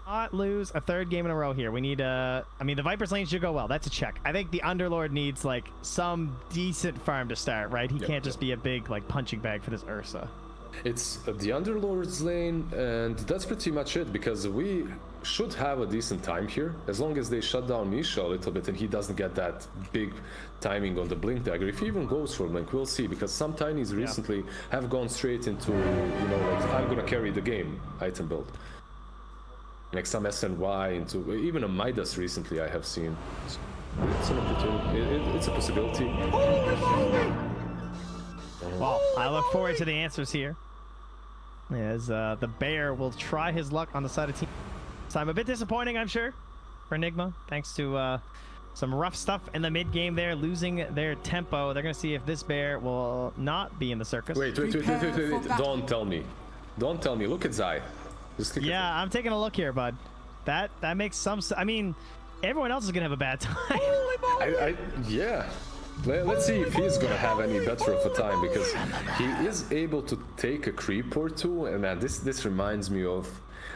not lose a third game in a row here. We need I mean, the Viper's lane should go well. That's a check. I think the Underlord needs like some decent farm to start, right? He can't just be a big like punching bag for this Ursa. It's the Underlord's lane, and that's pretty much it, because we should have a decent time here, as long as they shut down Misha a little bit and he doesn't get that big timing on the Blink Dagger. If he even goes for Blink, we'll see, because some Tinies recently have gone straight into, you know, like, I'm gonna carry the game item build. Like some SNY into, even a Midas recently I have seen. It's an opportunity, it's a possibility. Well, I look forward to the answers here. As the Bear will try his luck on the side of team. So I'm a bit disappointing, I'm sure, for NIGMA, thanks to some rough stuff in the mid game there, losing their tempo. They're gonna see if this Bear will not be in the circus. Wait. Don't tell me. Don't tell me. Look at Zai. Yeah, I'm taking a look here, bud. That makes some. I mean, everyone else is gonna have a bad time. Yeah. Let's see if he's gonna have any better of a time, because he is able to take a creep or two, and this reminds me of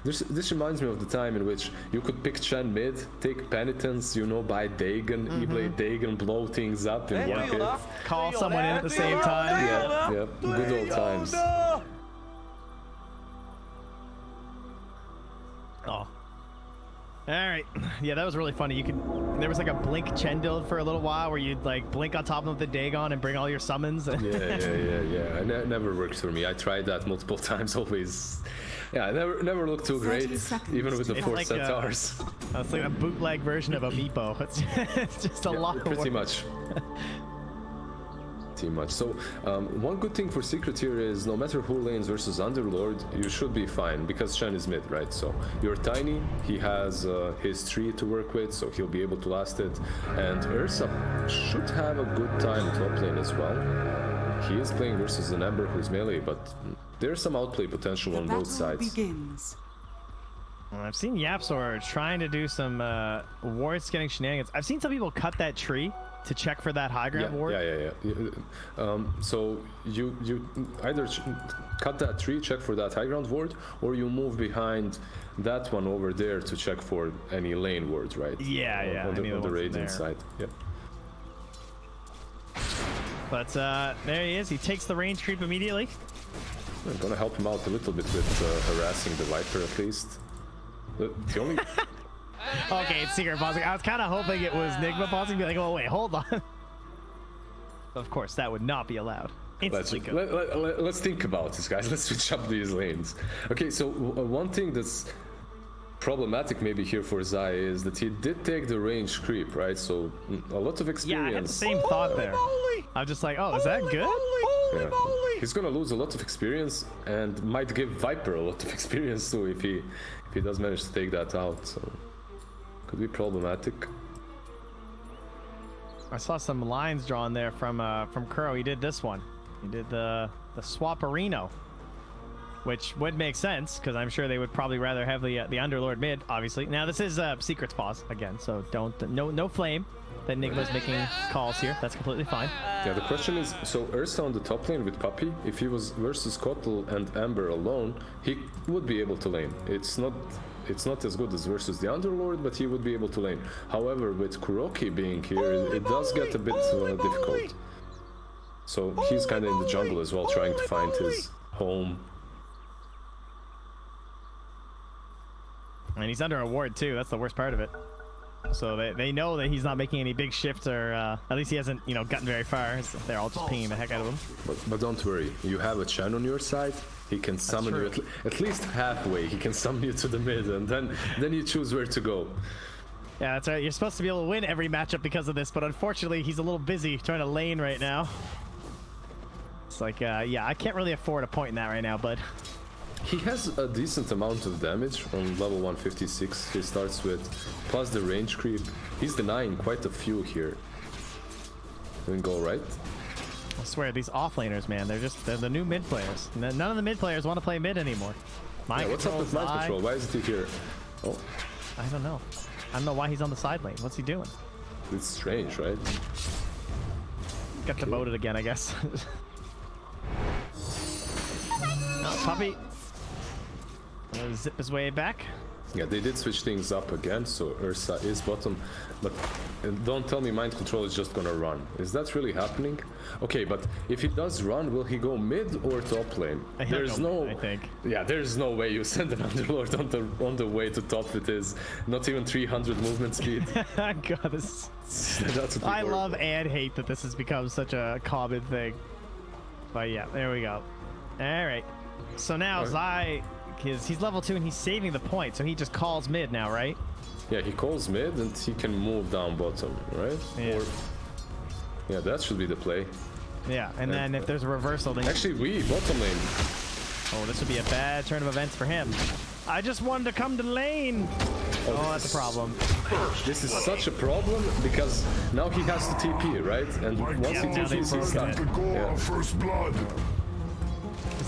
this reminds me of the time in which you could pick Chen mid, take penitence, you know, buy Dagon, E-Blade Dagon, blow things up in one hit, call someone in at the same time. Yeah, good old times. Oh. Alright. Yeah, that was really funny. There was like a blink Chen build for a little while where you'd like blink on top of the Dagon and bring all your summons. Yeah. It never worked for me. I tried that multiple times, always. Yeah, I never looked too great, even with the 4 like centaurs. It's like a bootleg version of a Meepo. It's just a lot of work. Pretty much. So one good thing for Secret here is no matter who lanes versus Underlord, you should be fine, because Shen is mid, right? So you're tiny, he has his tree to work with, so he'll be able to last it. And Ursa should have a good time top lane as well. He is playing versus an Ember who's melee, but there's some outplay potential on both sides. Well, I've seen Yapsor trying to do some ward scanning shenanigans. I've seen some people cut that tree to check for that high ground ward. So you either cut that tree, check for that high ground ward, or you move behind that one over there to check for any lane wards, right? On the Radiant side. Yep. But there he is. He takes the range creep immediately. I'm gonna help him out a little bit with harassing the Viper at least. The only... Okay, it's secret pausing. I was kind of hoping it was NIGMA pausing, be like, oh wait, hold on. Of course, that would not be allowed. Let's think about this, guys. Let's switch up these lanes. Okay, so one thing that's problematic maybe here for Zai is that he did take the range creep, right? So a lot of experience. Yeah, I had the same thought there. I'm just like, oh, is that good? Yeah. He's gonna lose a lot of experience and might give Viper a lot of experience too if he does manage to take that out. So could be problematic. I saw some lines drawn there from Kuro. He did this one. He did the Swaparino, which would make sense because I'm sure they would probably rather have the Underlord mid, obviously. Now this is Secret's pause again, so no flame that NIGMA's making calls here. That's completely fine. Yeah, the question is, so Ursa on the top lane with Puppy, if he was versus Kotl and Amber alone, he would be able to lane. It's not as good as versus the Underlord, but he would be able to lane. However, with Kuroki being here, it does get a bit difficult. So he's kind of in the jungle as well, trying to find his home. And he's under a ward too. That's the worst part of it. So they know that he's not making any big shifts, or at least he hasn't, gotten very far. So they're all just pinging the heck out of him. But don't worry, you have a Chen on your side. He can summon you at least halfway. He can summon you to the mid, and then you choose where to go. Yeah, that's right. You're supposed to be able to win every matchup because of this, but unfortunately, he's a little busy trying to lane right now. It's like, yeah, I can't really afford a point in that right now, bud. He has a decent amount of damage on level 156 he starts with, plus the range creep. He's denying quite a few here. Doing go right. I swear, these offlaners, man, they're the new mid players. None of the mid players want to play mid anymore. What's up with Mind Control? Why isn't he here? Oh. I don't know. I don't know why he's on the side lane. What's he doing? It's strange, right? Got demoted again, I guess. No, Puppy. Zip his way back. Yeah, they did switch things up again, so Ursa is bottom, but don't tell me Mind Control is just gonna run. Is that really happening? Okay, but if he does run, will he go mid or top lane? There's no, I think. Yeah, there's no way you send an Underlord on the way to top with his not even 300 movement speed. God, this. I love and hate that this has become such a common thing. But yeah, there we go. All right. So now Zai, he's level 2 and he's saving the point, so he just calls mid now, right? Yeah, he calls mid and he can move down bottom, right? Yeah. Or, yeah, that should be the play. Yeah, and then if there's a reversal, then actually we bottom lane. Oh, this would be a bad turn of events for him. I just wanted to come to lane. Oh, that's a problem. This is such a problem because now he has to TP, right? And once he TPs, he's stuck. Yeah. First blood.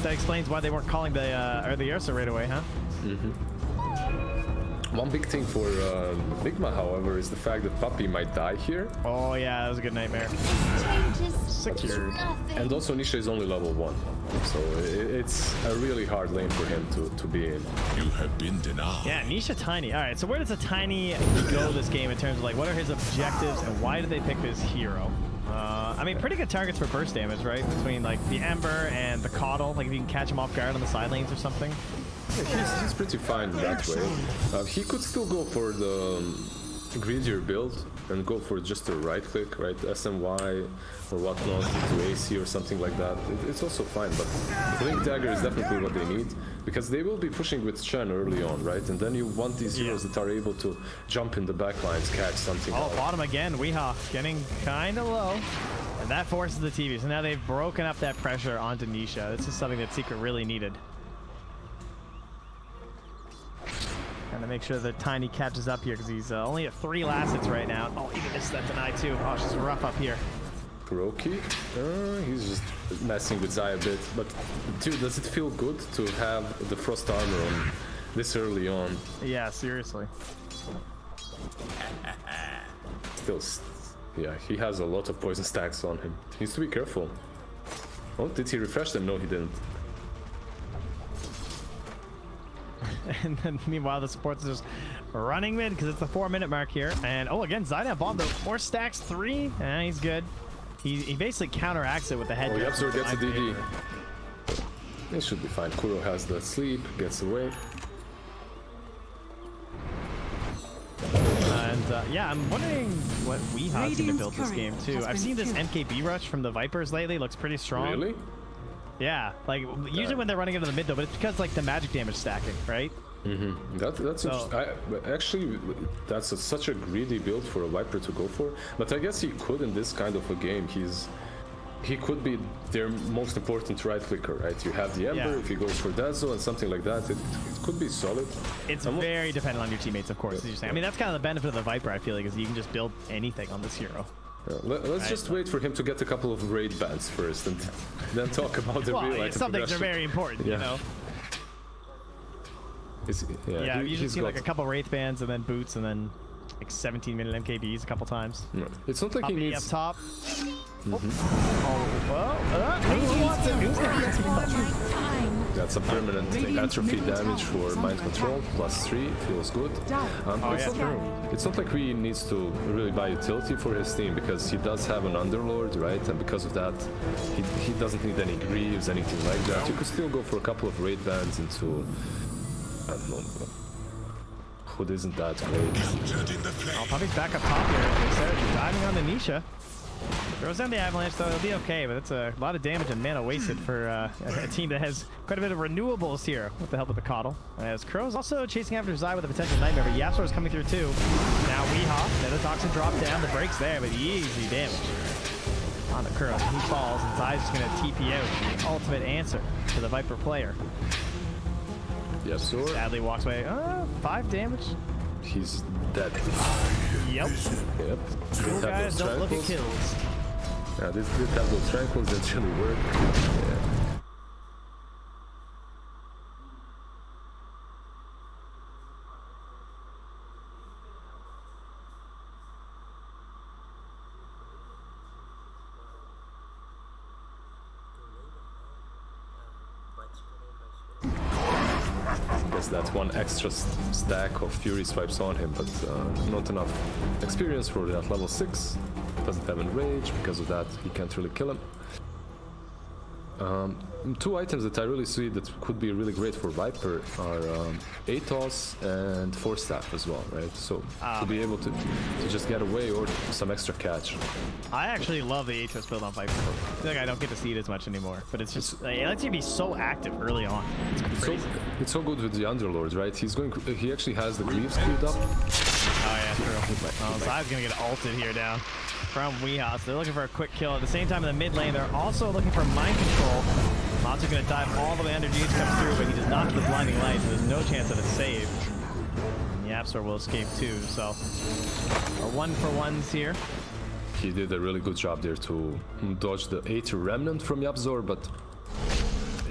That explains why they weren't calling the Ursa right away, huh? One big thing for NIGMA, however, is the fact that Puppy might die here. Oh yeah, that was a good nightmare. Secured. And also Nisha is only level 1, so it's a really hard lane for him to be in. You have been denied. Yeah, Nisha Tiny. All right, so where does a Tiny go this game in terms of like what are his objectives and why did they pick this hero? I mean, pretty good targets for burst damage, right? Between like the Ember and the Coddle, like if you can catch him off guard on the side lanes or something. Yeah, he's pretty fine that way. He could still go for the greedier build and go for just a right click, right? SMY or whatnot to AC or something like that. It's also fine, but Blink Dagger is definitely what they need because they will be pushing with Shen early on, right? And then you want these heroes that are able to jump in the backlines, catch something. Oh, bottom again. Weehaw getting kind of low. And that forces the TV. So now they've broken up that pressure onto Nisha. This is something that Secret really needed. Trying to make sure that Tiny catches up here because he's only at 3 last hits right now. Oh, he missed that deny too. Oh, it's just rough up here. Kuroki, he's just messing with Zai a bit. But dude, does it feel good to have the Frost armor on this early on? Yeah, seriously. Still, yeah, he has a lot of poison stacks on him. He needs to be careful. Oh, did he refresh them? No, he didn't. And then meanwhile the supports are just running mid because it's the 4-minute mark here. And oh, again Zidane bomb though. More stacks, 3. He's good. He basically counteracts it with the head. Oh, Yapzor gets a DD. It should be fine. Kuro has the sleep, gets away. And yeah, I'm wondering what Weeha's gonna build this game too. I've seen this MKB rush from the Vipers lately. Looks pretty strong. Really? Yeah, like usually when they're running into the mid though, but it's because like the magic damage stacking, right? Mm-hmm. That's so, actually that's such a greedy build for a Viper to go for. But I guess he could in this kind of a game. He could be their most important right clicker, right? You have the Ember, if he goes for Dazzle and something like that, it could be solid. It's very dependent on your teammates, of course, as you're saying. I mean, that's kind of the benefit of the Viper, I feel like, is you can just build anything on this hero. Yeah, let's just wait for him to get a couple of raid bans first and then talk about the real item some things are very important, you know? You just see like a couple wraith bands and then boots and then like 17-minute MKBs a couple times. No. It's not like he needs... up top. Oh, well, who wants it? Who's the That's a permanent atrophy damage for Mind Control, +3, feels good. It's not like he needs to really buy utility for his team because he does have an Underlord, right? And because of that, he doesn't need any Greaves, anything like that. You could still go for a couple of raid bans into... I don't know. Hood isn't that great. Puppy's back up top here. They started diving on the Nisha. Throws down the Avalanche, though. It'll be okay, but it's a lot of damage and mana wasted for a team that has quite a bit of renewables here with the help of the Coddle. As Crow's also chasing after Zai with a potential Nightmare, but Yapzor is coming through too. Now Weehaw, the Toxin drop down, the breaks there, but easy damage on the Crow. He falls, and Zai's just going to TP out. The ultimate answer to the Viper player. Yapzor sadly walks away. 5 damage. He's dead. Yep. Cool guys don't look at kills. Yeah, this did have those tranquils that really work. Yeah. has that one extra stack of Fury swipes on him, but not enough experience for that level 6. Doesn't have Enrage, because of that he can't really kill him. Two items that I really see that could be really great for Viper are Atos and Force Staff as well, right? So to be able to just get away or some extra catch. I actually love the Atos build on Viper. I feel like I don't get to see it as much anymore, but it's just it lets you be so active early on. It's crazy. It's so good with the Underlord, right? He actually has the Greaves queued up. Oh yeah, true. Oh, Zai's gonna get ulted here down from Weehaw. So they're looking for a quick kill. At the same time in the mid lane, they're also looking for mind control. Matu's gonna dive all the way under. Genius comes through, but he does not get the blinding light, so there's no chance of a save. And the Yapsor will escape too, so a 1-for-1s here. He did a really good job there to dodge the 8 Remnant from Yapsor, but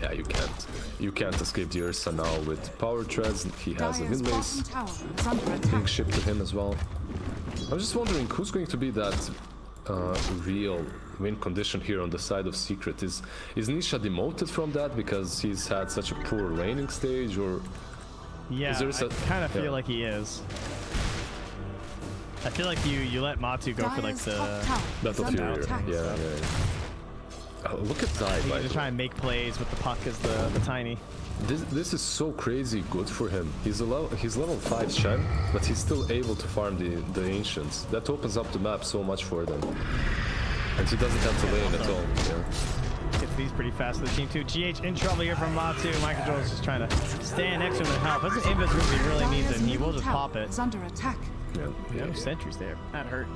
yeah, you can't escape the Ursa now with power treads. He has a Windlace being shipped to him as well. I'm just wondering who's going to be that real win condition here on the side of Secret. Is Nisha demoted from that because he's had such a poor laning stage, or yeah, I kind of feel like he is. I feel like you let Matu go for like the Battle Fury. Yeah. Oh, look at Zai. He's gonna try and make plays with the puck as the tiny. This is so crazy good for him. He's level 5 Shen, but he's still able to farm the Ancients. That opens up the map so much for them. And he doesn't have to lane at all. Yeah. Gets these pretty fast to the team too. GH in trouble here from Matu. Mind Control is just trying to stand next to him and help. That's an invis move he really needs, and he will just pop it. Under attack. Yeah. No sentries there. That hurt.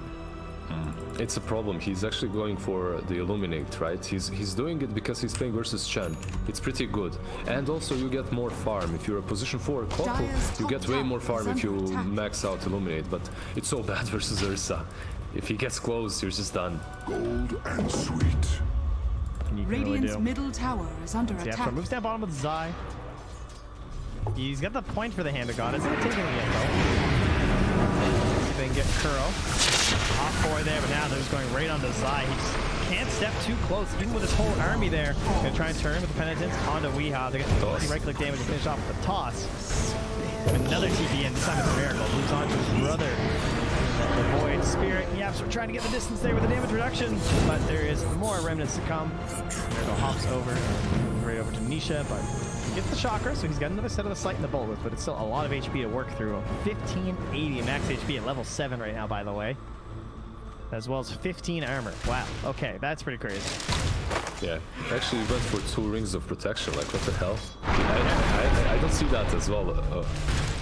It's a problem. He's actually going for the Illuminate, right? He's doing it because he's playing versus Chen. It's pretty good. And also you get more farm. If you're a position 4 couple, you get way more farm if you max out Illuminate, but it's so bad versus Ursa. If he gets close, you're just done. Gold and sweet. Radiant's middle tower is under attack. Yeah, moves down bottom with Zai. He's got the point for the Hand of God. It's not taking it yet, though. See if they can get Kuro. Hot 4 there, but now they're just going right onto Zai. He just can't step too close, even with his whole army there. Gonna try and turn with the Penitence onto Weehaw. They get the right-click damage to finish off with the toss. Another TP, and this time it's a Miracle. Moves on to his brother. The Void Spirit. Yaps are trying to get the distance there with the damage reduction, but there is more remnants to come. Miracle hops over, right over to Nisha, but he gets the Chakra, so he's got another set of the Sight and the Bolus, but it's still a lot of HP to work through. 1580 max HP at level 7 right now, by the way. As well as 15 armor. Wow. Okay, that's pretty crazy. Yeah, actually went for 2 rings of protection. Like, what the hell? I don't see that as well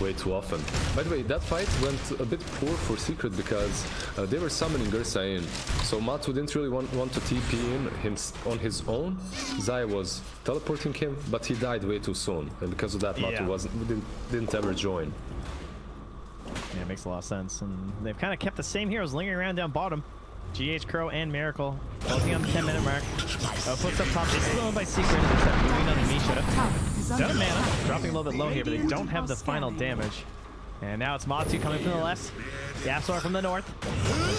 way too often. By the way, that fight went a bit poor for Secret because they were summoning Ursa in. So Matu didn't really want to TP in him on his own. Zai was teleporting him, but he died way too soon. And because of that, Matu didn't ever join. Yeah, it makes a lot of sense. And they've kind of kept the same heroes lingering around down bottom. GH, Crow, and Miracle. Closing on the 10-minute mark. Puts up top. It's still owned by Secret. Moving on to Misha. Down mana. Dropping a little bit low here, but they don't have the final damage. And now it's Matu coming from the left. Yapsor from the north.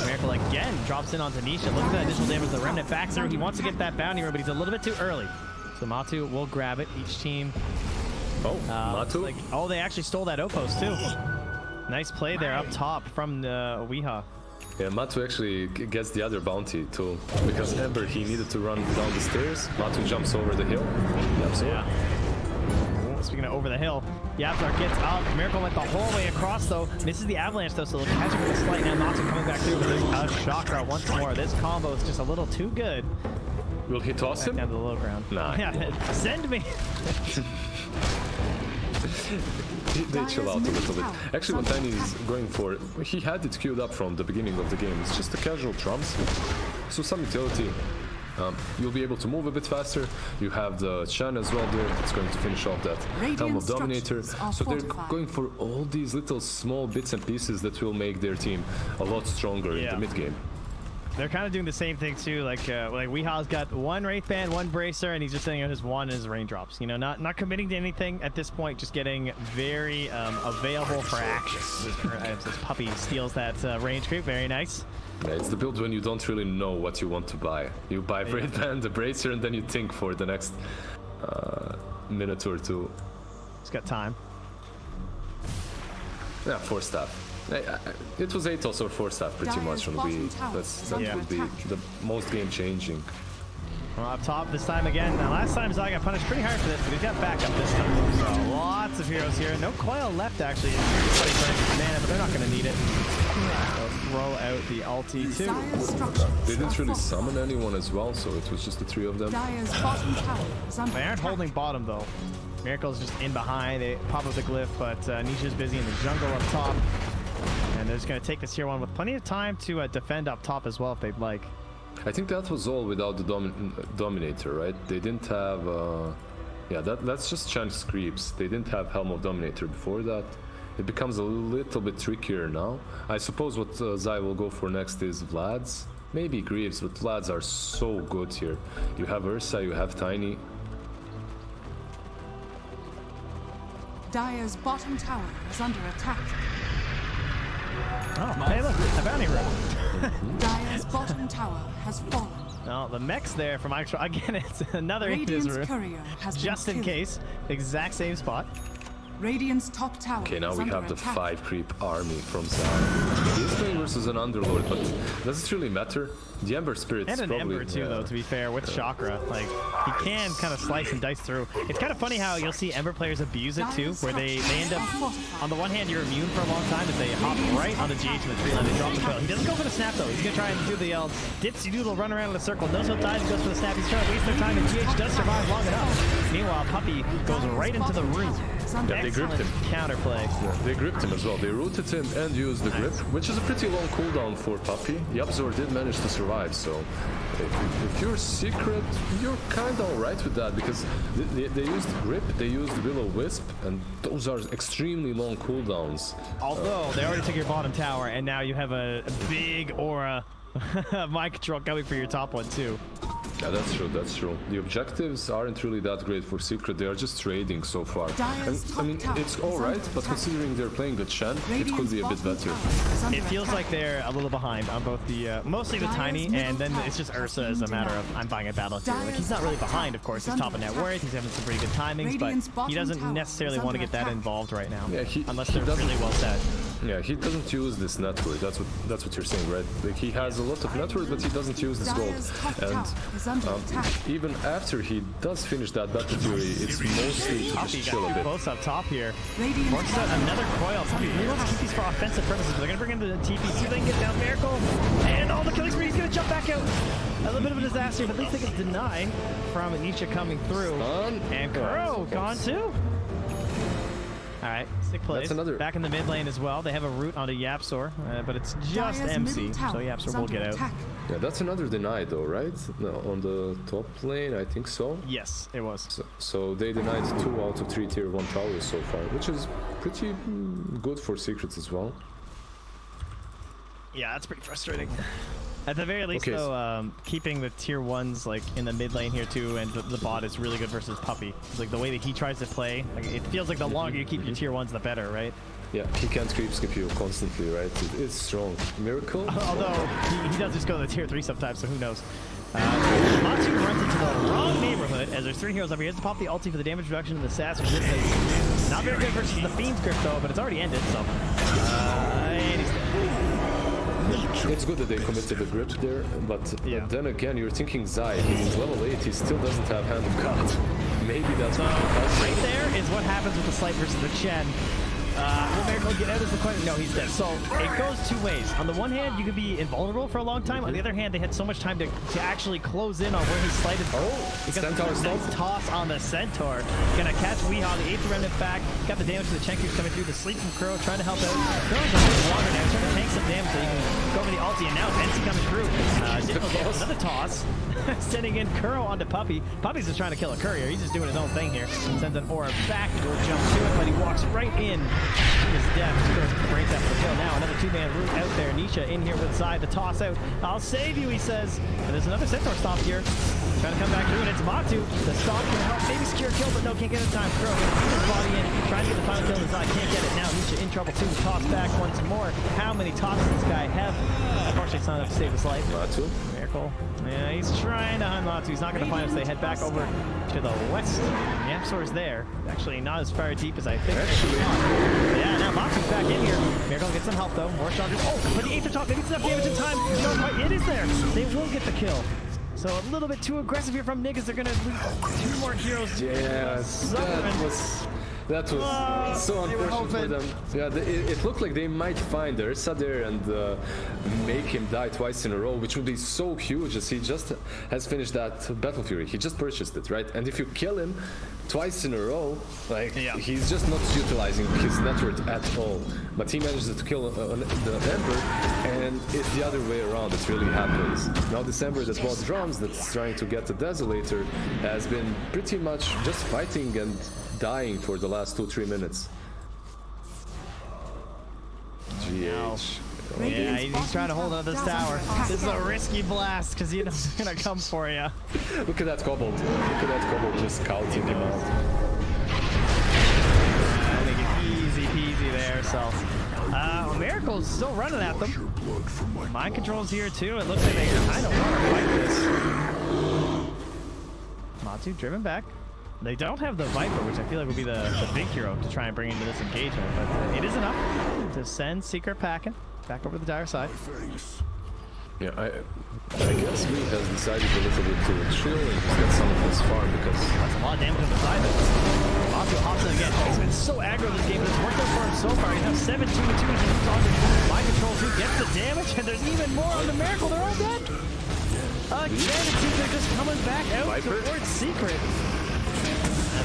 Miracle again drops in onto Nisha. Look at that additional damage. The Remnant back through. He wants to get that bounty, but he's a little bit too early. So Matu will grab it. Each team. Oh, Matu? Oh, they actually stole that Opos too. Nice play there up top from the Weehaw. Yeah, Matu actually gets the other bounty too, because Ember, he needed to run down the stairs. Matu jumps over the hill. Yeah. Speaking of over the hill, Yapsor gets up. Miracle went the whole way across though. Misses the avalanche though, so they'll catch him with a slight. Now Matu coming back through with a Chakra once more. This combo is just a little too good. Will he toss him? Down to the low ground. Nah. Yeah, send me. They chill out a little bit. Actually, what Tiny is going for, he had it queued up from the beginning of the game. It's just a casual trumps. So some utility. You'll be able to move a bit faster. You have the Shan as well there. It's going to finish off that Helm of Dominator. So they're going for all these little small bits and pieces that will make their team a lot stronger in the mid game. They're kind of doing the same thing too. Like Weehaw's got one Wraith Band, one Bracer, and he's just sitting on his one and his raindrops. You know, not committing to anything at this point. Just getting very available for action. This puppy steals that range creep. Very nice. Yeah, it's the build when you don't really know what you want to buy. You buy Wraith Band, the Bracer, and then you think for the next minute or two. It's got time. Yeah, 4 staff. It was Atos or 4 staff pretty much when we. That would be the most game changing. Well, up top this time again. Now, last time Zai got punished pretty hard for this, but he's got backup this time. So lots of heroes here. No coil left actually. Mana, but they're not going to need it. They'll throw out the ulti too. They didn't really summon anyone as well, so it was just the 3 of them. They aren't holding bottom though. Miracle's just in behind. They pop up the glyph, but Nisha's busy in the jungle up top. And they're just going to take this tier 1 with plenty of time to defend up top as well if they'd like. I think that was all without the Dominator, right? They didn't have... yeah, that's just chance creeps. They didn't have Helm of Dominator before that. It becomes a little bit trickier now. I suppose what Zai will go for next is Vlad's. Maybe Greaves, but Vlad's are so good here. You have Ursa, you have Tiny. Dire's bottom tower is under attack. Oh, hey look, a bounty room. Dire's bottom tower has fallen. No, the mech's there from actual. Again, it's another Aegis room. Courier has just been in killed. case. Exact same spot. Radiant's top tower. Okay, now is we under have the attack. 5 creep army from Zai. He's playing versus an Underlord, but does it really matter? The Ember Spirit's And an probably... Ember too, though, to be fair, with Chakra. Like, he can kind of slice and dice through. It's kind of funny how you'll see Ember players abuse it too, where they end up... On the one hand, you're immune for a long time, but they hop right on the GH in the tree line, they drop the coil. He doesn't go for the snap, though. He's going to try and do the dipsy doodle, run around in a circle. Knows how dies, goes for the snap. He's trying to waste their time, and GH does survive long enough. Meanwhile, Puppey goes right into the room. Yeah, they gripped him. Counterplay. Yeah, they gripped him as well. They rooted him and used the grip, which is a pretty long cooldown for Puppey. The Absor did manage to survive, so if you're secret, you're kind of alright with that, because they used grip, they used Will-O-Wisp, and those are extremely long cooldowns. Although they already took your bottom tower, and now you have a big aura mind control coming for your top one too. Yeah, that's true, that's true. The objectives aren't really that great for Secret, they are just trading so far. And, I mean, it's alright, but considering they're playing the Chen, it could be a bit better. It feels like they're a little behind on both the, mostly the Tiny, and then it's just Ursa as a matter of, I'm buying a battle here. Like, he's not really behind, of course, he's top of net worth, he's having some pretty good timings, but he doesn't necessarily want to get that involved right now, unless they're really well set. Yeah, he doesn't use this network, that's what you're saying, right? Like, he has a lot of network, but he doesn't use this gold. And even after he does finish that battle fury, it's mostly to just chill a bit. Close up top here. Works out another coil. He wants to keep these for offensive purposes. They're going to bring him to the TP, see if they can get down Miracle. And all the killing spree, he's going to jump back out. A little bit of a disaster, but at least they can deny from Nisha coming through. And Kuro gone too. All right, sick plays. Back in the mid lane as well. They have a route onto Yapsor, but it's just MC, so Yapsor will get out. Yeah, that's another deny though, right? No, on the top lane, I think so. Yes, it was. So they denied 2 out of 3 tier 1 towers so far, which is pretty good for Secrets as well. Yeah, that's pretty frustrating. At the very least, though, keeping the tier 1s like in the mid lane here too, and the bot is really good versus Puppey. It's like the way that he tries to play, like, it feels like the longer you keep your tier 1s, the better, right? Yeah, he can't creep skip you constantly, right? It's strong. Miracle? Although, he does just go to the tier 3 sometimes, so who knows. Matsu runs into the wrong neighborhood as there's 3 heroes over here. He has to pop the ulti for the damage reduction and the sass resistance. Not very good versus the Fiend's grip though, but it's already ended, so... and he's dead. It's good that they committed the grip there, but then again, you're thinking Zai, he's level 8, he still doesn't have Hand of God. Maybe that's what right there is what happens with the Slight versus the Chen. Will Miracle get out as the question? No, he's dead. So it goes 2 ways. On the one hand, you can be invulnerable for a long time. On the other hand, they had so much time to actually close in on where he slighted. Because Centaur nice toss on the Centaur. Gonna catch Weehaw, the 8th remnant back. Got the damage to the Chen creeps coming through. The sleep from Kuro trying to help out. Kuro's a bit longer now. He's trying to tank some damage so he can go for the ulti. And now Venti coming through. Another toss. Sending in Kuro onto Puppey. Puppey's just trying to kill a courier. He's just doing his own thing here. Sends an aura back. Will jump to it, but he walks right in. He is dead. Breaks after the kill. Now another 2-man route out there. Nisha in here with Zai. The toss out. I'll save you, he says. And there's another Centaur stomp here. Trying to come back through, and it's Matu. The stomp can help. Maybe secure kill, but no, can't get it in time. Kuro gets his body in. Trying to get the final kill, and Zai can't get it. Now Nisha in trouble too. Toss back once more. How many tosses does this guy have? Unfortunately, it's not enough to save his life. Matu. Miracle. Yeah, he's trying to hunt Matu. He's not going to find us. They head back over to the west. Yapsor's there. Actually, not as far deep as I think. Actually. Yeah, now Matu's back in here. Miracle gets some help though. More charges. Oh, but the Aether Top, maybe it's enough damage in time. No, quite. It is there. They will get the kill. So a little bit too aggressive here from Nig as they're going to lose 2 more heroes. Yes, that was so unfortunate for them. Yeah, it looked like they might find Ursa there and make him die twice in a row, which would be so huge as he just has finished that Battle Fury. He just purchased it, right? And if you kill him twice in a row, like he's just not utilizing his net worth at all. But he manages to kill the Ember, and it's the other way around. It really happens. Now this Ember that bought drums, that's trying to get the Desolator, has been pretty much just fighting and dying for the last 2-3 minutes. GH. Yeah, he's trying to hold on to this tower. This is a risky blast because he's gonna come for you. Look at that Kobold. Look at that Kobold just scouting him out. I think it's easy peasy there, so. Miracle's still running at them. Mind control's here too. It looks like they kind of want to fight this. Matu driven back. They don't have the Viper, which I feel like would be the big hero to try and bring into this engagement, but it is enough to send Secret packing back over the dire side. Yeah, I guess Lee has decided a little bit to chill and get some of his farm because that's a lot of damage on the side. Matu hops in again. He's been so aggro this game, but it's worked out for him so far. He's now 17-2. He's on the mind control too, gets the damage, and there's even more on the Miracle. They're all dead. Again, it seems they're just coming back out towards Secret.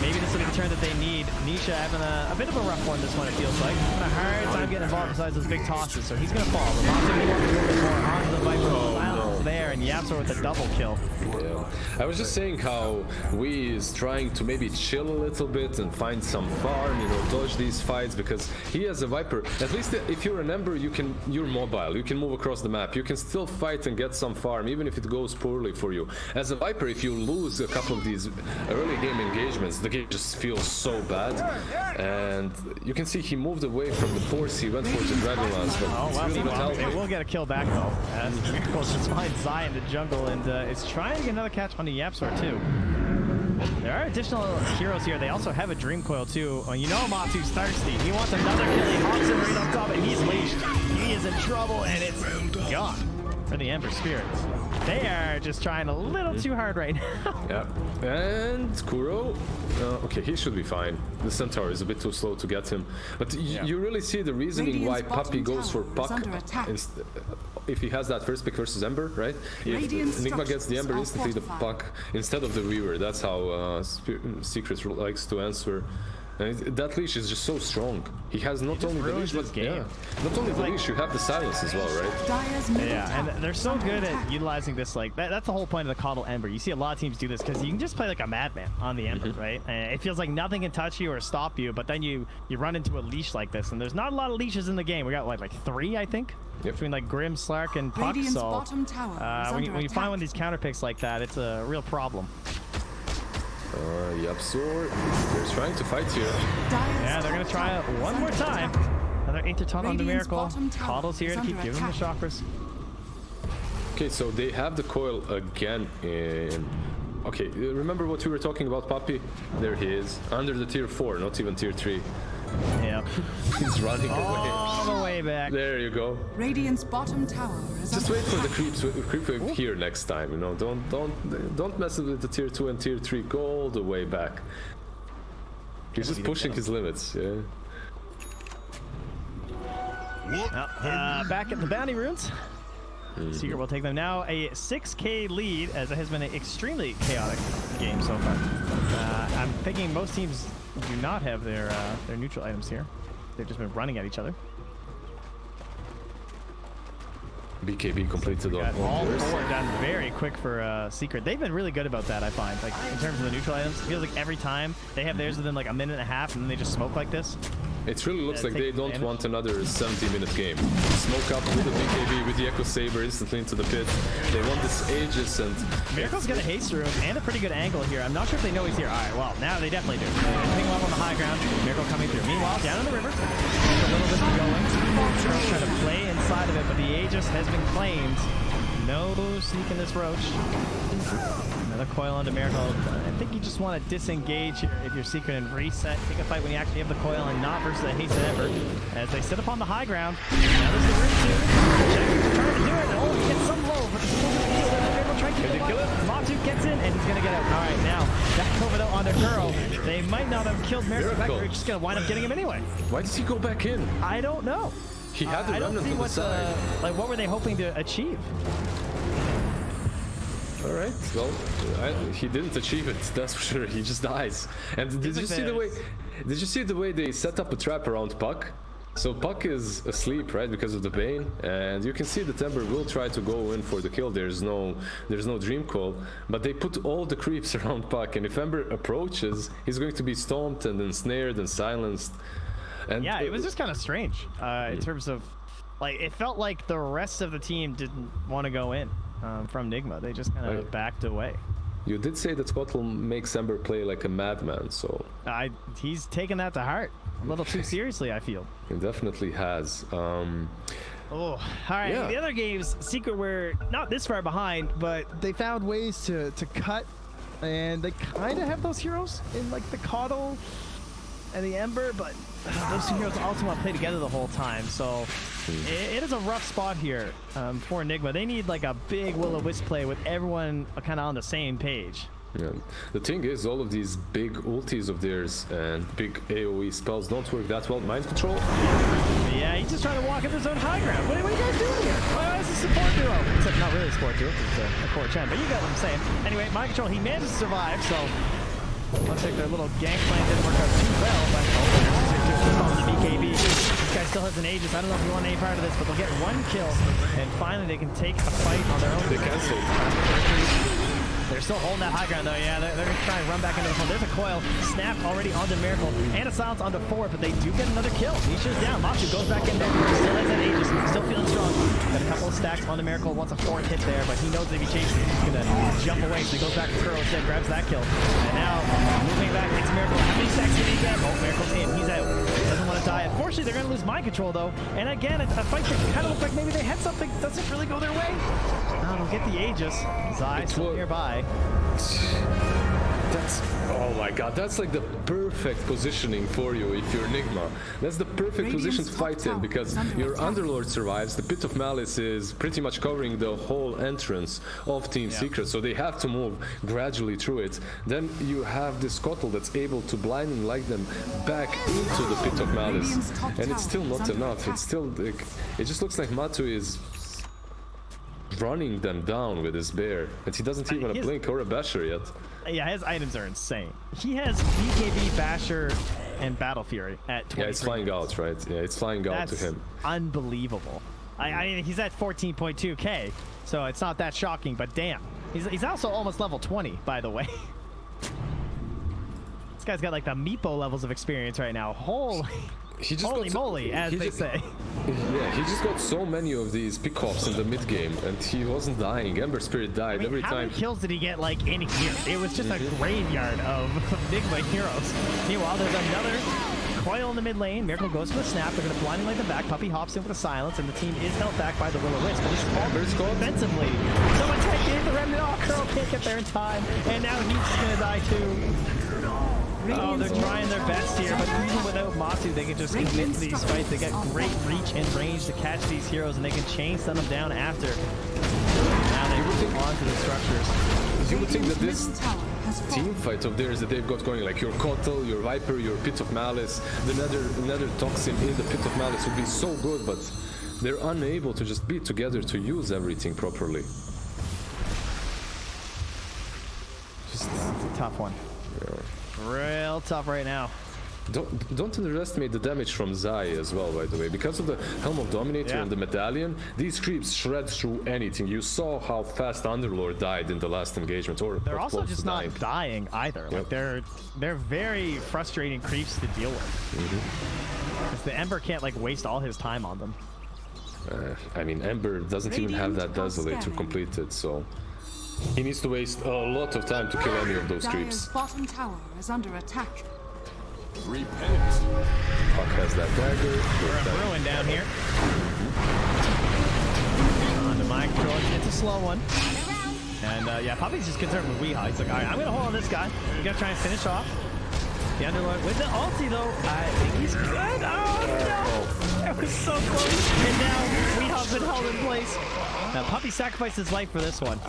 Maybe this will be the turn that they need. Nisha having a bit of a rough one this one, it feels like. Having a hard time getting involved besides those big tosses, so he's going to fall. Ramonte will walk a little bit more onto the Viper. There, and Yapsor with a double kill. Yeah. I was just saying how Wii is trying to maybe chill a little bit and find some farm, you know, dodge these fights because he has a Viper. At least if you're an Ember, you're mobile. You can move across the map. You can still fight and get some farm, even if it goes poorly for you. As a Viper, if you lose a couple of these early game engagements, the game just feels so bad. And you can see he moved away from the force. He went for the Dragonlance, but they will get a kill back though. As Miracles just finds Zai in the jungle and is trying to get another catch onto Yapsor too. There are additional heroes here. They also have a Dream Coil too. Oh, you know Matu's thirsty. He wants another kill. He hops in right on top and he's leashed. He is in trouble and it's gone for the Ember Spirits. They are just trying a little too hard right now. Yeah, and Kuro, okay, he should be fine. The Centaur is a bit too slow to get him. But you really see the reasoning why Puppy goes for Puck if he has that first pick versus Ember, right? If NIGMA gets the Ember, instantly the Puck instead of the Weaver. That's how Secret likes to answer. And that leash is just so strong. He has not only the leash, but not only the leash, you have the silence as well, right? Yeah, and they're so good at utilizing this. Like that's the whole point of the Coddle Ember. You see a lot of teams do this because you can just play like a madman on the Ember, right? And it feels like nothing can touch you or stop you. But then you run into a leash like this, and there's not a lot of leashes in the game. We got like 3, I think, between like Grim, Slark, and Puck. So when you find one of these counter picks like that, it's a real problem. Yapsor, they're trying to fight here. Yeah, they're going to try it one more time. Another Aether on the Miracle. Coddle's here to keep giving him the chakras. Okay, so they have the coil again in... Okay, remember what we were talking about, Puppy? There he is, under the tier 4, not even tier 3. Yep. He's running away. All the way back. There you go. Radiant's bottom tower is just wait for the creep wave here next time, you know. Don't mess with the tier 2 and tier 3. Go all the way back. He's just pushing his limits, yeah. Back at the bounty runes. Secret will take them now. A 6k lead, as it has been an extremely chaotic game so far. I'm thinking most teams do not have their neutral items here. They've just been running at each other. BKB completed on all 4 done very quick for Secret. They've been really good about that, I find. Like in terms of the neutral items, it feels like every time they have theirs within like a minute and a half, and then they just smoke like this. It really looks like they don't want another 70-minute game. Smoke up with the BKB, with the Echo Saber instantly into the pit. They want this Aegis and... Miracle's got a haste room and a pretty good angle here. I'm not sure if they know he's here. Alright, well, now they definitely do. Ping him up on the high ground. Miracle coming through. Meanwhile, down in the river. A little bit going. Miracle's trying to play inside of it, but the Aegis has been claimed. No sneaking this Roach. The coil onto Miracle. I think you just want to disengage if you're secret and reset. Take a fight when you actually have the coil and not versus a hasted Ember. As they sit up on the high ground. Now there's the room too. Jack's trying to do it. Oh, he gets some low, but still going to kill it. Miracle trying to kill it. Matu gets in and he's going to get out. All right, now back over though onto Girl. They might not have killed Miracle. They're just going to wind up getting him anyway. Why does he go back in? I don't know. He had the remnant on the side. Like, what were they hoping to achieve? All right. Well, he didn't achieve it. That's for sure. He just dies. And did you see the way? Did you see the way they set up a trap around Puck? So Puck is asleep, right, because of the Bane, and you can see that Ember will try to go in for the kill. There's no Dream Coil, but they put all the creeps around Puck, and if Ember approaches, he's going to be stomped and ensnared and silenced. And yeah, it was just kind of strange in terms of, like, it felt like the rest of the team didn't want to go in from NIGMA. They just kind of backed away. You did say that Scotland makes Ember play like a madman, so... He's taken that to heart a little too seriously, I feel. He definitely has. Oh, all right. Yeah. The other games, Secret were not this far behind, but they found ways to cut, and they kind of have those heroes in, like, the Coddle and the Ember, but those two heroes also want to play together the whole time, so it is a rough spot here for NIGMA. They need like a big will-o-wisp play with everyone kind of on the same page. Yeah. The thing is, all of these big ultis of theirs and big AoE spells don't work that well. Mind Control? Yeah, he's just trying to walk into his own high ground. What are you guys doing here? Why is this a support duo? Except not really a support duo, it's a core champ, but you got what I'm saying. Anyway, Mind Control, he managed to survive, so looks like their little gang plan didn't work out too well, but just on the BKB. This guy still has an Aegis. I don't know if you want any part of this, but they'll get one kill, and finally they can take a fight on their own. They can save. They're still holding that high ground though, yeah. They're going to try and run back into the hole. There's a coil. Snap already onto Miracle. And a silence onto 4, but they do get another kill. Nisha's down. Matu goes back in there. Still has that Aegis. Still feeling strong. Got a couple of stacks onto Miracle. Wants a 4th hit there, but he knows if he chases, he's going to jump away. So he goes back to Kuro instead, grabs that kill. And now, moving back, it's Miracle. How many stacks did he get? Oh, Miracle's in. He's out. Doesn't want to die. Unfortunately, they're going to lose Mind Control though. And again, a fight that kind of looked like maybe they had something. Doesn't really go their way. Now they'll get the Aegis. Zai still nearby. That's, oh my god, that's like the perfect positioning for you if you're NIGMA. That's the perfect position to fight in, because your Underlord survives, the Pit of Malice is pretty much covering the whole entrance of Team Secret, so they have to move gradually through it. Then you have this Scuttle that's able to blinding light them back into the Pit of Malice, and it's still not enough. It's still, like, it just looks like Matu is running them down with his bear, and he doesn't even have a blink or a basher yet. Yeah, his items are insane. He has BKB, basher, and Battle Fury at 20. Yeah, it's flying out, right? Yeah, it's flying out to him. Unbelievable. I mean, he's at 14.2k, so it's not that shocking, but damn. He's also almost level 20, by the way. This guy's got like the Meepo levels of experience right now. Holy moly, as they say. Yeah, he just got so many of these pickoffs in the mid game, and he wasn't dying. Ember Spirit died every time. How many kills did he get like in here? It was just a graveyard of NIGMA heroes. Meanwhile, there's another coil in the mid lane. Miracle goes for the snap. They're going to blinding light them back. Puppy hops in with a silence, and the team is held back by the will-o-wisp. But this is all defensively. Someone take in the remnant. Oh, Curl can't get there in time, and now he's just going to die too. Oh, they're trying their best here, but even without Matu, they can just commit to these fights. They get great reach and range to catch these heroes, and they can chain stun them down after. Now they move on to the structures. You would think that this team fight of theirs that they've got going, like your Kotal, your Viper, your Pit of Malice, the Nether Toxin in the Pit of Malice would be so good, but they're unable to just be together to use everything properly. It's a tough one. Yeah. Real tough right now. Don't underestimate the damage from Zai as well, by the way. Because of the Helm of Dominator and the Medallion, these creeps shred through anything. You saw how fast Underlord died in the last engagement. Or they're also just not dying either. Yep. Like they're very frustrating creeps to deal with. Because the Ember can't like waste all his time on them. I mean, Ember doesn't even have that Desolate to complete it, so he needs to waste a lot of time to kill any of those creeps. Bottom tower is under attack. Repent. Puck has that dagger. We're ruined down here. On to Mind Control. It's a slow one. And yeah, Poppy's just concerned with Weehaw. He's like, all right, I'm gonna hold on this guy. We gotta try and finish off. The Underlord with the ulti though, I think he's good. Oh no! That was so close. And now Weehaw's been held in place. Now Poppy sacrificed his life for this one.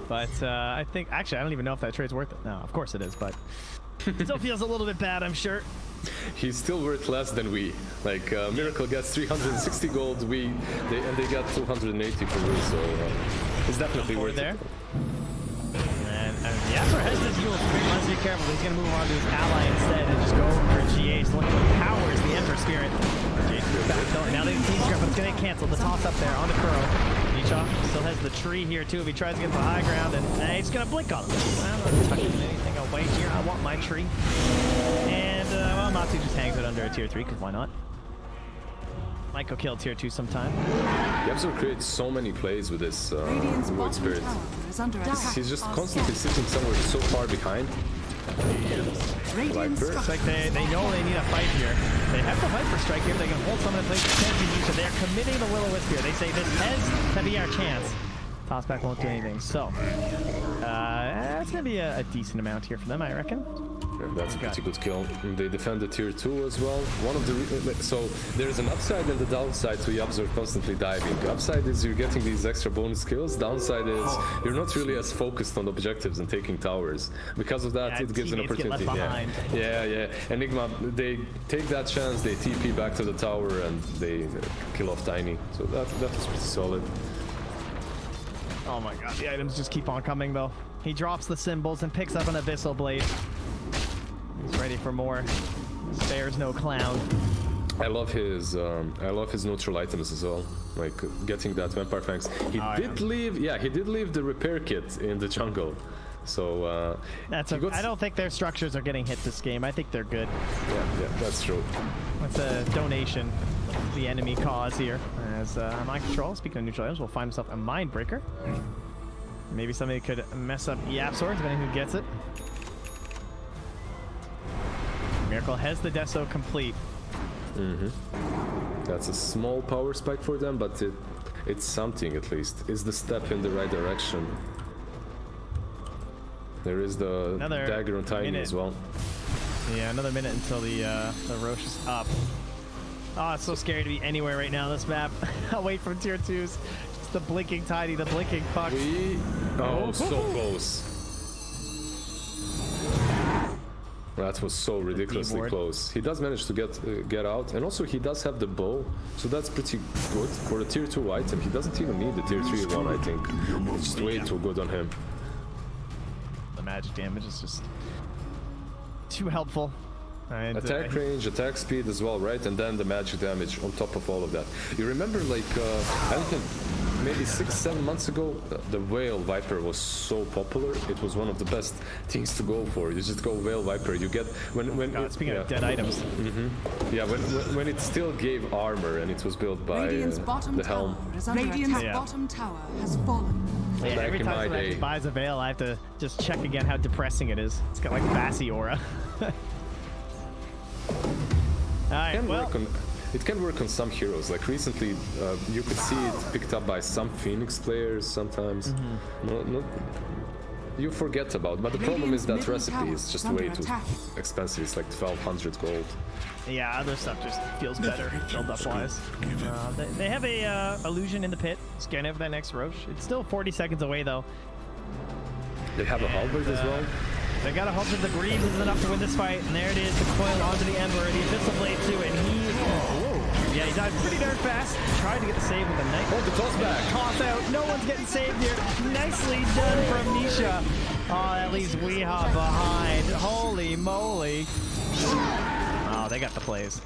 But I think, actually, I don't even know if that trade's worth it. No, of course it is, but it still feels a little bit bad, I'm sure. He's still worth less than we. Like Miracle gets 360 gold, they got 280 for we, so it's definitely worth there. it. And Yasser has this duel, so he must be careful. He's going to move on to his ally instead and just go for GH. Look at what powers the Ember Spirit. Now the team's grip, it's going to get canceled. The toss up there on the Crow. Nisha still has the tree here too if he tries to get to the high ground, and he's going to blink on him. I'm not touching anything away here. I want my tree. And, well, Matsu just hangs it under a tier 3, because why not? Might go kill tier 2 sometime. Yabzor creates so many plays with this Void Spirit. He's just constantly sitting somewhere so far behind. It's like they know they need a fight here. They have the Viper Strike here. They can hold someone in place. So they're committing the Will-O-Wisp here. They say this has to be our chance. Tossback won't do anything. So, that's going to be a decent amount here for them, I reckon. Yeah, that's a pretty good kill. They defend the tier 2 as well. One of the so there's an upside and the downside to Yabzor constantly diving. The upside is you're getting these extra bonus kills. Downside is you're not really as focused on objectives and taking towers. Because of that, it gives an opportunity. Yeah. Enigma, they take that chance. They TP back to the tower and they kill off Tiny. So that is pretty solid. Oh my god, the items just keep on coming though. He drops the symbols and picks up an Abyssal Blade. He's ready for more. Spares no clown. I love his neutral items as well. Like getting that Vampire Fangs. He did leave the repair kit in the jungle. So I don't think their structures are getting hit this game. I think they're good. Yeah, that's true. That's a donation to the enemy cause here. As Mind Control, speaking of neutral items, will find himself a Mind Breaker. Maybe somebody could mess up Yapsor, depending who gets it. Miracle has the Deso complete. That's a small power spike for them, but it's something at least. It's the step in the right direction. There is the dagger on Tiny as well. Yeah, another minute until the Roche is up. Oh, it's so scary to be anywhere right now on this map. I'll wait for tier 2s. Just the blinking Tiny, the blinking puck. So close. That was so ridiculously close. He does manage to get out, and also he does have the bow, so that's pretty good for a tier 2 item. He doesn't even need the tier 3 one, I think. It's just way too good on him. The magic damage is just too helpful. And, attack range, attack speed as well, right? And then the magic damage on top of all of that. You remember, like, I think maybe 6-7 months ago, the Whale Viper was so popular. It was one of the best things to go for. You just go Whale Viper. You get speaking of dead items. Yeah, when it still gave armor and it was built by the helm. Radiant's bottom tower has fallen. Yeah, every time someone actually buys a Veil, I have to just check again how depressing it is. It's got like Bassi aura. It can work on some heroes. Like recently, you could see it picked up by some Phoenix players sometimes. You forget about, but the problem is that recipe is just way too expensive. It's like 1,200 gold. Yeah, other stuff just feels better build up wise. They have a illusion in the pit. Scan it for that next Roche. It's still 40 seconds away though. They have a halberd as well. They got a hold of the Greaves is enough to win this fight, and there it is, the coil onto the Ember, the Abyssal Blade too, and he died pretty darn fast. Tried to get the save with a knife. Hold the toss back. Toss out, no one's getting saved here. Nicely done from Nisha. Oh, that leaves Weehaw behind. Holy moly. Oh, they got the plays.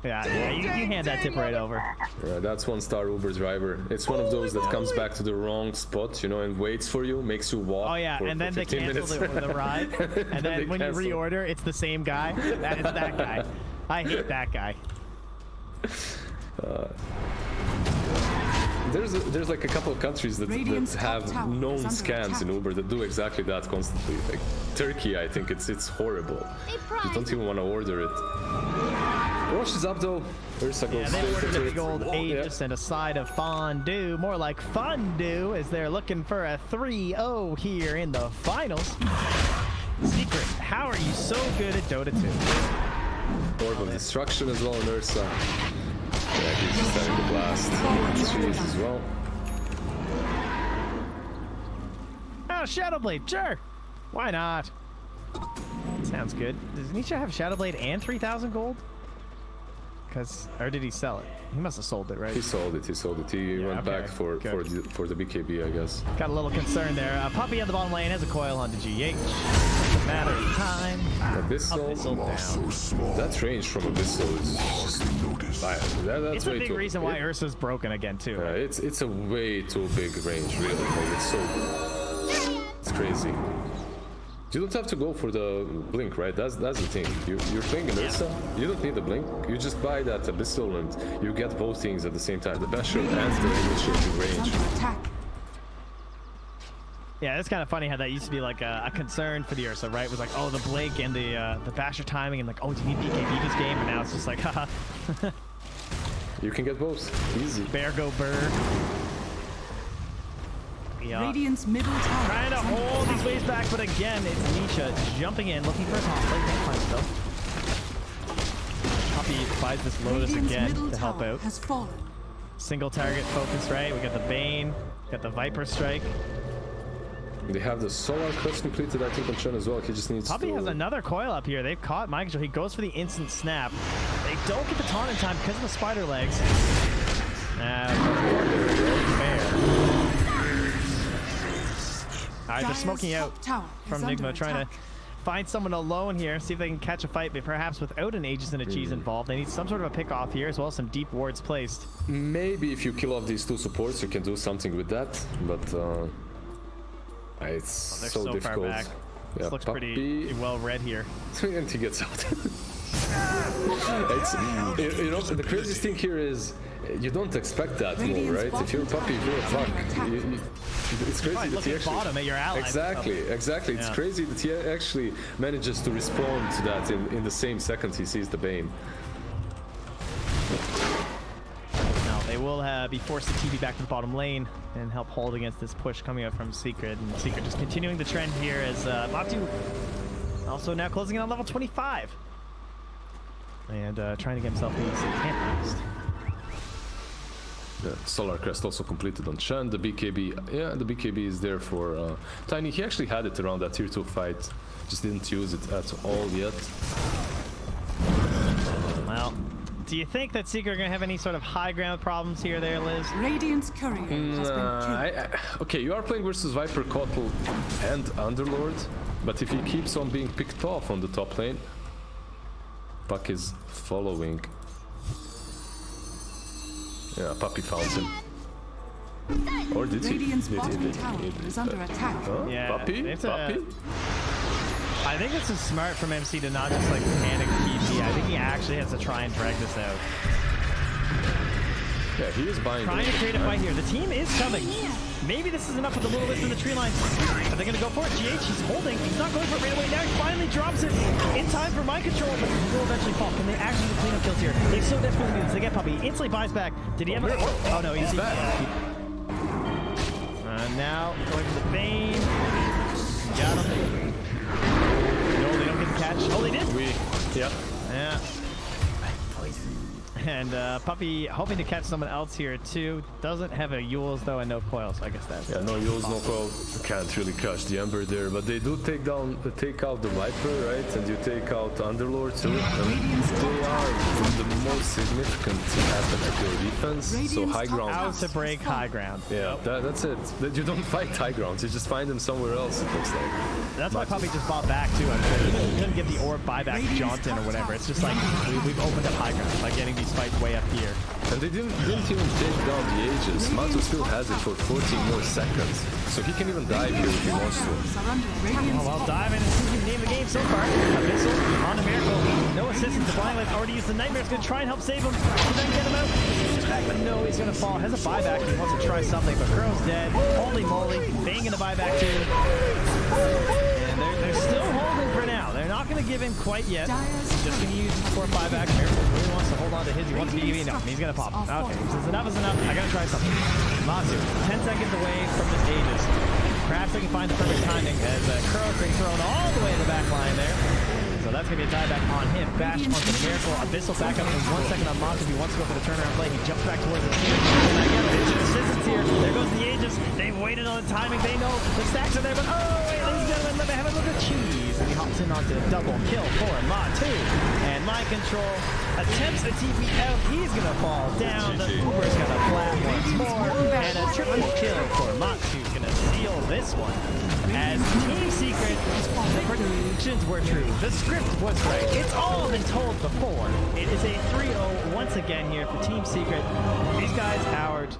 Yeah, you hand that tip right over. Yeah, that's 1-star Uber driver. It's one of those that comes back to the wrong spot, you know, and waits for you, makes you walk. Oh yeah, and then they cancel the ride, and then when you reorder, it's the same guy. That is that guy. I hate that guy. There's like a couple of countries that have known scams in Uber that do exactly that constantly. Like Turkey, I think it's horrible. You don't even want to order it. Roche is up though. Ursa goes Yeah, they straight ordered into a it. big old Aegis and a side of fondue. More like fondue, as they're looking for a 3-0 here in the finals. Secret, how are you so good at Dota 2? Orb of Destruction as well on Ursa. Yeah, he's just having the blast. Trees as well. Oh, Shadowblade, sure. Why not? Sounds good. Does Nietzsche have Shadowblade and 3,000 gold? Or did he sell it? He must have sold it, right? He sold it. He went back for the BKB, I guess. Got a little concern there. Puppy on the bottom lane has a coil onto GH. It's a matter of time. Abyssal down. That range from Abyssal is just... that's it's a big reason why Ursa's broken again, too. It's a way too big range, really. Like, it's crazy. You don't have to go for the blink, right? That's the thing. You're playing an Ursa, you don't need the blink. You just buy that Abyssal and you get both things at the same time. The Basher and the initial range. Yeah, it's kind of funny how that used to be like a concern for the Ursa, right? It was like, oh, the blink and the Basher timing and like, oh, do you need BKB this game? And now it's just like, haha. You can get both. Easy. Bear go burr. Yeah. Radiant's middle tower. Trying to hold these waves back, but again, it's Nisha jumping in, looking for a top lane. Can't find though. Poppy buys this Lotus Radiant's again to help out. Has fallen. Single target focus, right? We got the Bane, got the Viper Strike. They have the Solar Crest completed, I think, on Chen as well. He just needs Poppy to... has another coil up here. They've caught Mind Control. He goes for the instant snap. They don't get the taunt in time because of the spider legs. Alright, they're smoking out from NIGMA, trying to find someone alone here, see if they can catch a fight, but perhaps without an Aegis and a cheese involved. They need some sort of a pick off here, as well as some deep wards placed. Maybe if you kill off these two supports, you can do something with that, but it's so difficult. Far back. Yeah, this looks pretty well read here. And he gets out. You know, the craziest thing here is you don't expect that more, right? If you're a puppy, if you're a fuck, it's crazy that he actually... bottom at your allies. Exactly. It's crazy that he actually manages to respond to that in the same second he sees the Bane. Now, they will be forced to TP back to the bottom lane and help hold against this push coming out from Secret. And Secret just continuing the trend here as Batu also now closing in on level 25. And trying to get himself these camp next. Yeah, Solar Crest also completed on Chen. The BKB, yeah, the BKB is there for Tiny. He actually had it around that tier 2 fight, just didn't use it at all yet. Well, do you think that Secret are going to have any sort of high ground problems here there, Liz? Radiant's courier has been killed. Okay, you are playing versus Viper, Kotl, and Underlord, but if he keeps on being picked off on the top lane, Puck is following. Yeah, Puppy found him. Or did he? Radiant's bottom tower is under attack. Huh? Yeah, Puppy? Puppy? I think this is smart from MC to not just like panic TP. I think he actually has to try and drag this out. Yeah, he is buying. Trying to create a fight here. The team is coming. Maybe this is enough with the little list in the tree line. Are they going to go for it? GH, he's holding. He's not going for it right away. Now he finally drops it in time for Mind Control, but he will eventually fall. Can they actually do cleanup kills here? They so desperately need this. They get Puppy. Instantly buys back. Did he ever? Oh no, he's back. Now going for the Bane. Got him. No, they don't get the catch. Oh, they did. Yep. Yeah. And Puppy hoping to catch someone else here too. Doesn't have a Yules though and no coil, so I guess that's... Yeah, no Yules, no coil. Can't really catch the Ember there, but they do take out the Viper, right? And you take out Underlord too. And they are the most significant aspect of your defense. So high ground. Out to break high ground. Yeah, that's it. You don't fight high grounds, you just find them somewhere else, it looks like. That's why Puppy just bought back too, I'm sure. He couldn't get the orb buyback Johnson or whatever. It's just like, we've opened up high ground by getting these fights way up here. And they didn't even take down the Aegis. Mato still has it for 14 more seconds. So he can even dive here if he wants to. Oh, well, diving and see him name the game so far. Abyssal on the Miracle. No assistance. The Blind Light already used the Nightmare. It's going to try and help save him. So then get him out. Back, but no, he's going to fall. Has a buyback. He wants to try something, but Crow's dead. Holy moly. Bang in the buyback too. And there's They're still holding for now. They're not going to give in quite yet. He's just going to use 4-5 action here. He really wants to hold on to his. He wants to be giving. No, he's going to pop. Okay, he says enough is enough. I got to try something. Matsu, 10 seconds away from this Aegis. Perhaps they can find the perfect timing as Kurro's being thrown all the way in the back line there. So that's going to be a tieback on him. Bash onto the Miracle. Abyssal back up in 1 second on Matsu. He wants to go for the turnaround play. He jumps back towards the team. And again, assistance here. There goes the Aegis. They've waited on the timing. They know the stacks are there, but oh, wait, ladies and gentlemen, let me have a look at cheese. And he hops in onto a double kill for Matsu. And Mind Control attempts a TP out. He's going to fall down. The Uber's going to flat once more. And a triple kill for Matsu's going to seal this one. As Team Secret, the predictions were true. The script was right. It's all been told before. It is a 3-0 once again here for Team Secret. These guys powered